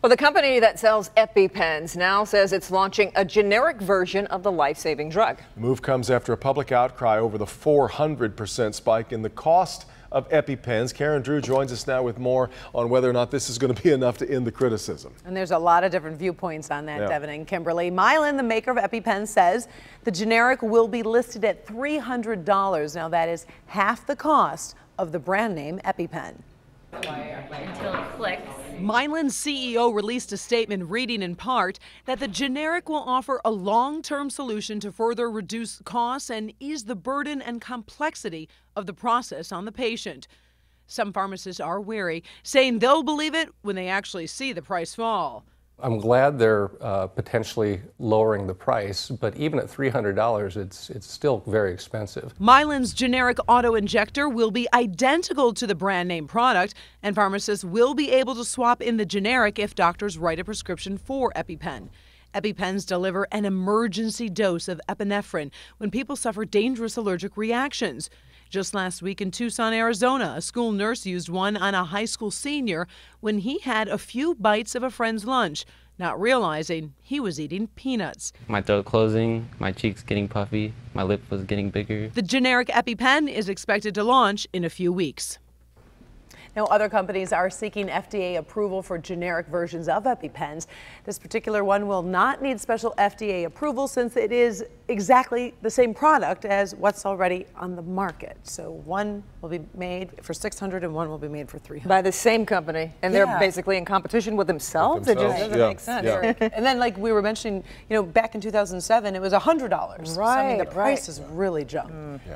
Well, the company that sells EpiPens now says it's launching a generic version of the life-saving drug. The move comes after a public outcry over the 400% spike in the cost of EpiPens. Karen Drew joins us now with more on whether or not this is going to be enough to end the criticism. And there's a lot of different viewpoints on that, Devin and Kimberly. Mylan, the maker of EpiPen, says the generic will be listed at $300. Now, that is half the cost of the brand name EpiPen. Until it clicks. Mylan's CEO released a statement reading in part that the generic will offer a long-term solution to further reduce costs and ease the burden and complexity of the process on the patient. Some pharmacists are wary, saying they'll believe it when they actually see the price fall. I'm glad they're potentially lowering the price, but even at $300, it's still very expensive. Mylan's generic auto-injector will be identical to the brand name product, and pharmacists will be able to swap in the generic if doctors write a prescription for EpiPen. EpiPens deliver an emergency dose of epinephrine when people suffer dangerous allergic reactions. Just last week in Tucson, Arizona, a school nurse used one on a high school senior when he had a few bites of a friend's lunch, not realizing he was eating peanuts. My throat closing, my cheeks getting puffy, my lip was getting bigger. The generic EpiPen is expected to launch in a few weeks. Now, other companies are seeking FDA approval for generic versions of EpiPens. This particular one will not need special FDA approval since it is exactly the same product as what's already on the market. So one will be made for $600 and one will be made for $300. By the same company, and they're basically in competition with themselves. It just doesn't make sense. And then, like we were mentioning, back in 2007, it was $100. Right. So, I mean, the price has really jumped.